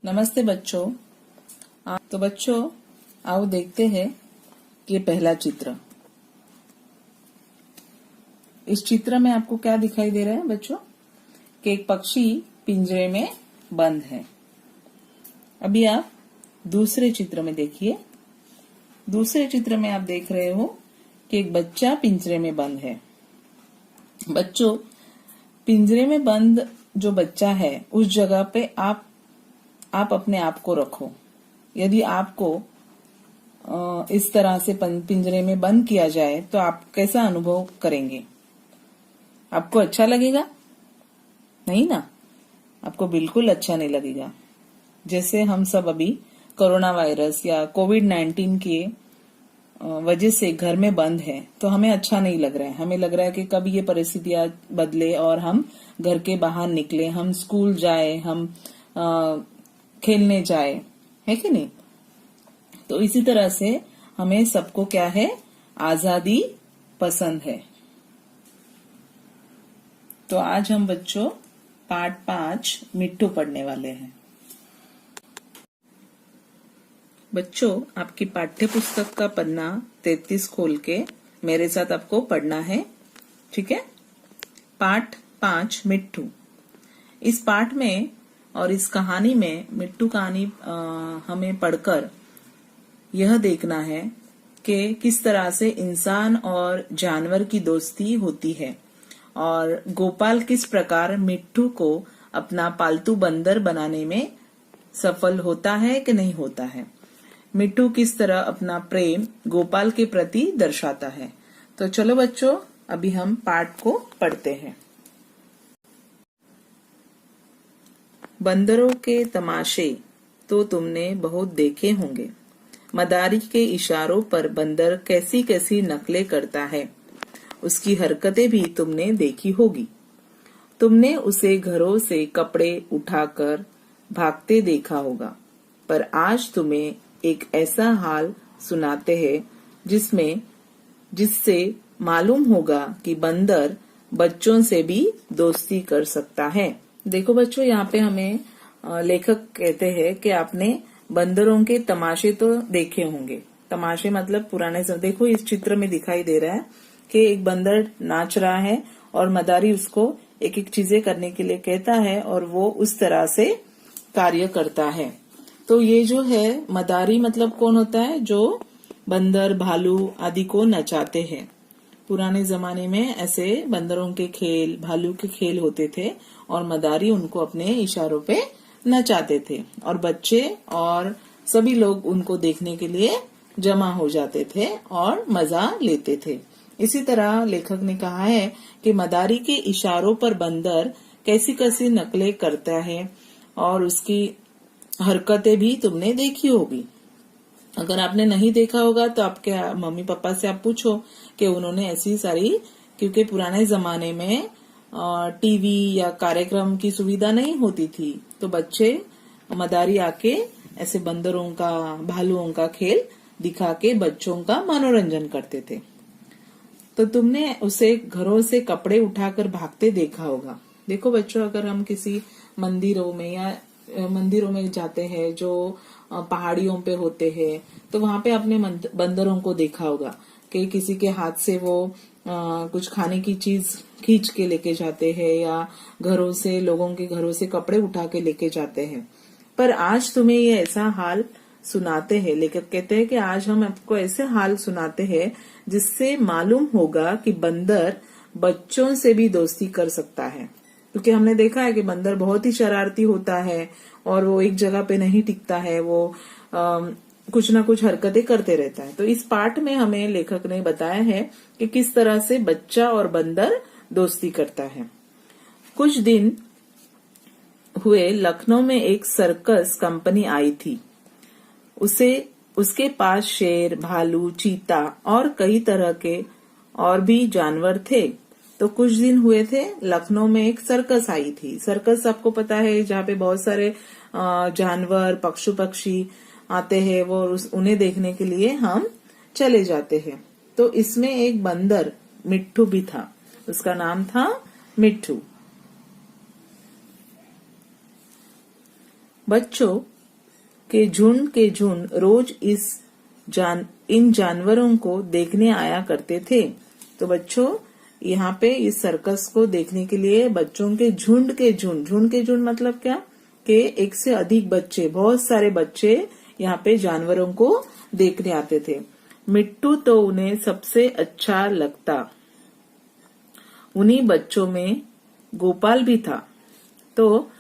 नमस्ते बच्चों। तो बच्चों आओ देखते हैं कि पहला चित्र। इस चित्र में आपको क्या दिखाई दे रहा है बच्चों? कि एक पक्षी पिंजरे में बंद है। अभी आप दूसरे चित्र में देखिए। दूसरे चित्र में आप देख रहे हो कि एक बच्चा पिंजरे में बंद है। बच्चों, पिंजरे में बंद जो बच्चा है उस जगह पे आप अपने आप को रखो। यदि आपको इस तरह से पिंजरे में बंद किया जाए तो आप कैसा अनुभव करेंगे? आपको अच्छा लगेगा? नहीं ना, आपको बिल्कुल अच्छा नहीं लगेगा। जैसे हम सब अभी कोरोना वायरस या कोविड-19 के वजह से घर में बंद है तो हमें अच्छा नहीं लग रहा है। हमें लग रहा है कि कब ये परिस्थितियां बदले और हम घर के बाहर निकले, हम स्कूल जाए, हम खेलने जाए, है कि नहीं? तो इसी तरह से हमें सबको क्या है, आजादी पसंद है। तो आज हम बच्चों पाठ 5 मिट्टू पढ़ने वाले हैं। बच्चों, आपकी पाठ्य पुस्तक का पन्ना 33 खोल के मेरे साथ आपको पढ़ना है, ठीक है? पाठ 5 मिट्टू। इस पाठ में और इस कहानी में मिट्टू कहानी हमें पढ़कर यह देखना है कि किस तरह से इंसान और जानवर की दोस्ती होती है और गोपाल किस प्रकार मिट्टू को अपना पालतू बंदर बनाने में सफल होता है कि नहीं होता है। मिट्टू किस तरह अपना प्रेम गोपाल के प्रति दर्शाता है। तो चलो बच्चों, अभी हम पाठ को पढ़ते हैं। बंदरों के तमाशे तो तुमने बहुत देखे होंगे। मदारी के इशारों पर बंदर कैसी कैसी नकलें करता है, उसकी हरकतें भी तुमने देखी होगी। तुमने उसे घरों से कपड़े उठाकर भागते देखा होगा। पर आज तुम्हें एक ऐसा हाल सुनाते हैं जिससे मालूम होगा कि बंदर बच्चों से भी दोस्ती कर सकता है। देखो बच्चों, यहाँ पे हमें लेखक कहते हैं कि आपने बंदरों के तमाशे तो देखे होंगे। तमाशे मतलब पुराने समय। देखो इस चित्र में दिखाई दे रहा है कि एक बंदर नाच रहा है और मदारी उसको एक एक चीजें करने के लिए कहता है और वो उस तरह से कार्य करता है। तो ये जो है मदारी मतलब कौन होता है? जो बंदर, भालू आदि को नचाते हैं। पुराने जमाने में ऐसे बंदरों के खेल, भालू के खेल होते थे और मदारी उनको अपने इशारों पे नचाते थे और बच्चे और सभी लोग उनको देखने के लिए जमा हो जाते थे और मजा लेते थे। इसी तरह लेखक ने कहा है कि मदारी के इशारों पर बंदर कैसी कैसी नकलें करता है और उसकी हरकतें भी तुमने देखी होगी। अगर आपने नहीं देखा होगा तो आपके मम्मी पापा से आप पूछो कि उन्होंने ऐसी सारी, क्योंकि पुराने जमाने में टीवी या कार्यक्रम की सुविधा नहीं होती थी तो बच्चे मदारी आके ऐसे बंदरों का, भालुओं का खेल दिखा के बच्चों का मनोरंजन करते थे। तो तुमने उसे घरों से कपड़े उठाकर भागते देखा होगा। देखो बच्चों, अगर हम किसी मंदिरों में जाते हैं जो पहाड़ियों पे होते हैं तो वहां पे आपने बंदरों को देखा होगा कि किसी के हाथ से वो कुछ खाने की चीज खींच के लेके जाते हैं या लोगों के घरों से कपड़े उठा के लेके जाते हैं। पर आज तुम्हें ये ऐसा हाल सुनाते हैं। लेखक कहते हैं कि आज हम आपको ऐसे हाल सुनाते हैं जिससे मालूम होगा कि बंदर बच्चों से भी दोस्ती कर सकता है। क्योंकि हमने देखा है कि बंदर बहुत ही शरारती होता है और वो एक जगह पे नहीं टिकता है, वो कुछ ना कुछ हरकतें करते रहता है। तो इस पाठ में हमें लेखक ने बताया है कि किस तरह से बच्चा और बंदर दोस्ती करता है। कुछ दिन हुए लखनऊ में एक सर्कस कंपनी आई थी। उसके पास शेर, भालू, चीता और कई तरह के और भी जानवर थे। तो कुछ दिन हुए थे लखनऊ में एक सर्कस आई थी। सर्कस आपको पता है, जहाँ पे बहुत सारे जानवर, पक्षी आते हैं, वो उन्हें देखने के लिए हम चले जाते हैं। तो इसमें एक बंदर मिट्टू भी था। उसका नाम था मिट्टू। बच्चों, के झुंड रोज इन जानवरों को देखने आया करते थे। तो बच्चों यहाँ पे इस सर्कस को देखने के लिए बच्चों के झुंड के झुंड मतलब क्या कि एक से अधिक बच्चे, बहुत सारे बच्चे यहाँ पे जानवरों को देखने आते थे। मिट्टू तो उन्हें सबसे अच्छा लगता। उन्हीं बच्चों में गोपाल भी था। तो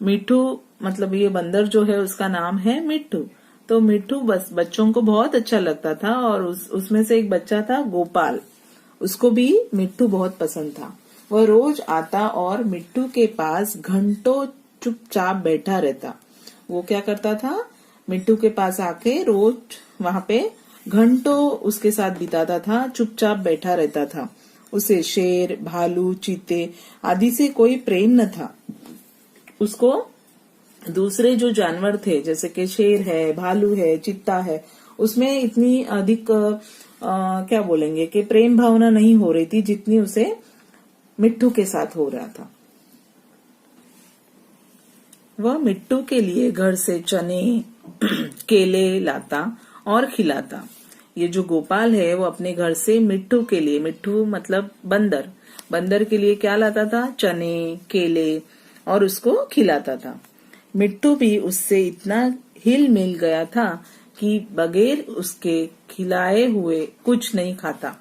मिट्टू मतलब ये बंदर जो है उसका नाम है मिट्टू। तो मिट्टू बस बच्चों को बहुत अच्छा लगता था और उसमें से एक बच्चा था गोपाल, उसको भी मिट्टू बहुत पसंद था। वह रोज आता और मिट्टू के पास घंटों चुपचाप बैठा रहता। वो क्या करता था, मिट्टू के पास आके रोज वहां पे घंटों उसके साथ बिताता था, चुपचाप बैठा रहता था। उसे शेर, भालू, चीते आदि से कोई प्रेम न था। उसको दूसरे जो जानवर थे जैसे कि शेर है, भालू है, चीता है, उसमें इतनी अधिक क्या बोलेंगे कि प्रेम भावना नहीं हो रही थी जितनी उसे मिट्टू के साथ हो रहा था। वह मिट्टू के लिए घर से चने केले लाता और खिलाता। ये जो गोपाल है वो अपने घर से मिट्टू के लिए, मिट्टू मतलब बंदर के लिए क्या लाता था, चने केले, और उसको खिलाता था। मिट्टू भी उससे इतना हिल मिल गया था कि बगैर उसके खिलाए हुए कुछ नहीं खाता।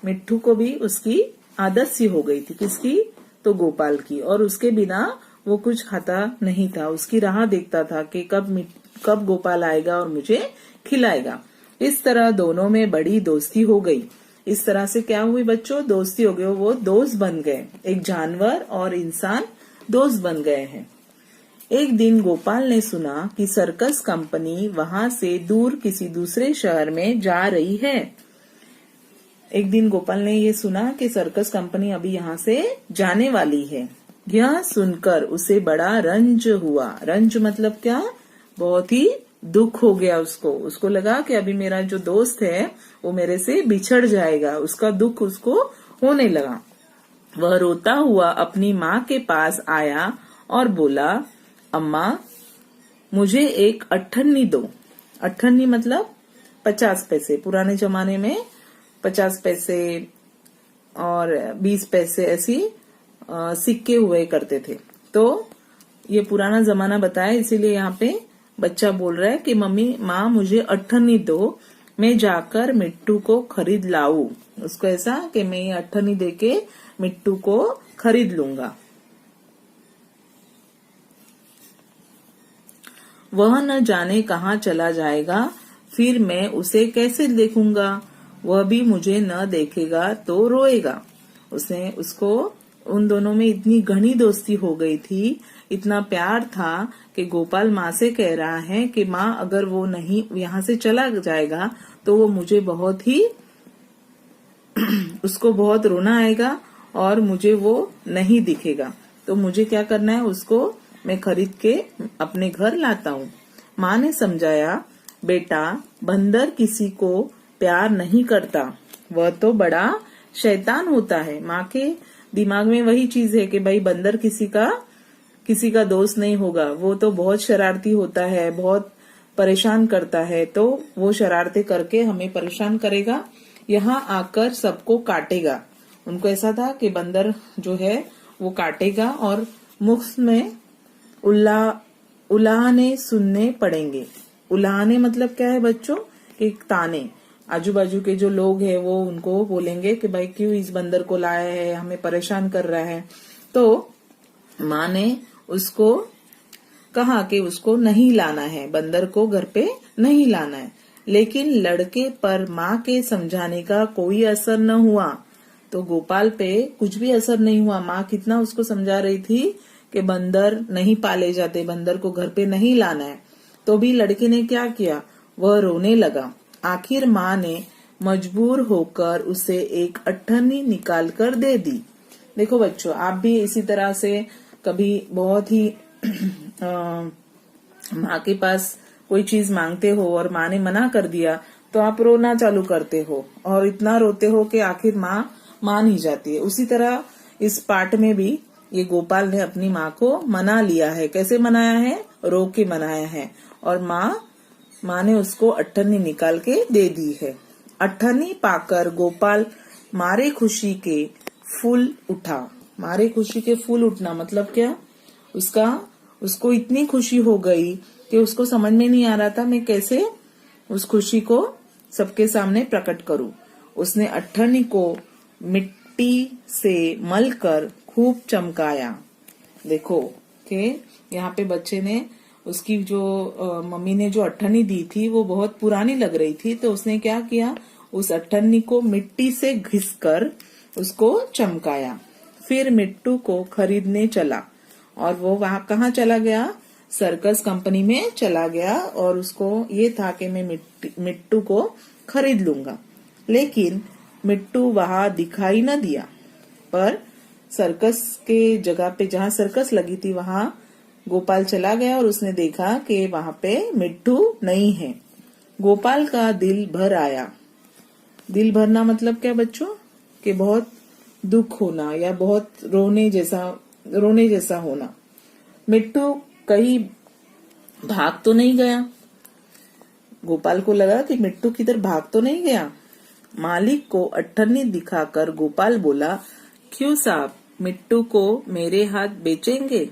मिट्टू को भी उसकी आदत सी हो गई थी, किसकी, तो गोपाल की, और उसके बिना वो कुछ खाता नहीं था। उसकी राह देखता था कि कब गोपाल आएगा और मुझे खिलाएगा। इस तरह दोनों में बड़ी दोस्ती हो गई। इस तरह से क्या हुई बच्चों, दोस्ती हो गई, वो दोस्त बन गए। एक जानवर और इंसान दोस्त बन गए हैं। एक दिन गोपाल ने सुना कि सर्कस कंपनी वहां से दूर किसी दूसरे शहर में जा रही है। एक दिन गोपाल ने ये सुना कि सर्कस कंपनी अभी यहाँ से जाने वाली है। यह सुनकर उसे बड़ा रंज हुआ। रंज मतलब क्या, बहुत ही दुख हो गया उसको लगा कि अभी मेरा जो दोस्त है वो मेरे से बिछड़ जाएगा। उसका दुख उसको होने लगा। वह रोता हुआ अपनी माँ के पास आया और बोला, अम्मा मुझे एक अट्ठन्नी दो। अट्ठन्नी मतलब 50 पैसे। पुराने जमाने में 50 पैसे और 20 पैसे ऐसी सिक्के हुए करते थे। तो ये पुराना जमाना बताया, इसीलिए यहाँ पे बच्चा बोल रहा है कि माँ मुझे अट्ठन्नी दो, मैं जाकर मिट्टू को खरीद लाऊं। उसको ऐसा कि मैं ये अट्ठन्नी देके मिट्टू को खरीद लूंगा। वह न जाने कहाँ चला जाएगा, फिर मैं उसे कैसे देखूंगा। वह भी मुझे न देखेगा तो रोएगा। उसको उन दोनों में इतनी घनी दोस्ती हो गई थी, इतना प्यार था कि गोपाल माँ से कह रहा है कि माँ अगर वो नहीं यहाँ से चला जाएगा तो वो मुझे बहुत ही उसको बहुत रोना आएगा और मुझे वो नहीं दिखेगा। तो मुझे क्या करना है, उसको मैं खरीद के अपने घर लाता हूँ। माँ ने समझाया, बेटा बंदर किसी को प्यार नहीं करता, वह तो बड़ा शैतान होता है। माँ के दिमाग में वही चीज है कि भाई बंदर किसी का दोस्त नहीं होगा, वो तो बहुत शरारती होता है, बहुत परेशान करता है, तो वो शरारतें करके हमें परेशान करेगा, यहाँ आकर सबको काटेगा। उनको ऐसा था कि बंदर जो है वो काटेगा और मुफ्त में उलाहने सुनने पड़ेंगे। उलाहने मतलब क्या है बच्चों, एक ताने। आजू बाजू के जो लोग हैं वो उनको बोलेंगे कि भाई क्यों इस बंदर को लाया है, हमें परेशान कर रहा है। तो माँ ने उसको कहा कि उसको नहीं लाना है, बंदर को घर पे नहीं लाना है। लेकिन लड़के पर माँ के समझाने का कोई असर न हुआ। तो गोपाल पे कुछ भी असर नहीं हुआ। माँ कितना उसको समझा रही थी कि बंदर नहीं पाले जाते, बंदर को घर पे नहीं लाना है, तो भी लड़के ने क्या किया, वह रोने लगा। आखिर माँ ने मजबूर होकर उसे एक अट्ठन्नी निकाल कर दे दी। देखो बच्चों, आप भी इसी तरह से कभी बहुत ही माँ के पास कोई चीज मांगते हो और माँ ने मना कर दिया तो आप रोना चालू करते हो और इतना रोते हो कि आखिर माँ मान ही जाती है। उसी तरह इस पाठ में भी ये गोपाल ने अपनी माँ को मना लिया है। कैसे मनाया है, रो के मनाया है। और माँ ने उसको अट्ठन्नी निकाल के दे दी है। अट्ठन्नी पाकर गोपाल मारे खुशी के फूल उठा। मारे खुशी के फूल उठना मतलब क्या? उसको इतनी खुशी हो गई कि उसको समझ में नहीं आ रहा था मैं कैसे उस खुशी को सबके सामने प्रकट करूं। उसने अट्ठन्नी को मिट्टी से मलकर खूब चमकाया। देखो कि यहाँ पे बच्चे ने उसकी जो मम्मी ने जो अट्ठन्नी दी थी वो बहुत पुरानी लग रही थी, तो उसने क्या किया, उस अट्ठन्नी को मिट्टी से घिसकर उसको चमकाया। फिर मिट्टू को खरीदने चला और वो वहां कहाँ चला गया? सर्कस कंपनी में चला गया और उसको ये था कि मैं मिट्टू को खरीद लूंगा। लेकिन मिट्टू वहां दिखाई न दिया। पर सर्कस के जगह पे जहाँ सर्कस लगी थी वहां गोपाल चला गया और उसने देखा कि वहां पे मिट्टू नहीं है। गोपाल का दिल भर आया। दिल भरना मतलब क्या बच्चों? कि बहुत दुख होना या बहुत रोने जैसा होना। मिट्टू कहीं भाग तो नहीं गया? गोपाल को लगा कि मिट्टू किधर भाग तो नहीं गया। मालिक को अट्ठन्नी दिखाकर गोपाल बोला, क्यों साहब, मिट्टू को मेरे हाथ बेचेंगे?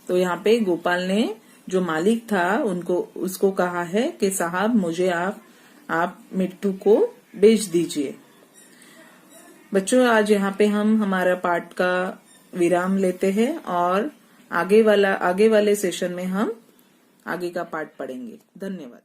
तो यहाँ पे गोपाल ने जो मालिक था उसको कहा है कि साहब मुझे आप मिट्टू को बेच दीजिए। बच्चों आज यहाँ पे हम हमारा पाठ का विराम लेते हैं और आगे वाले सेशन में हम आगे का पाठ पढ़ेंगे। धन्यवाद।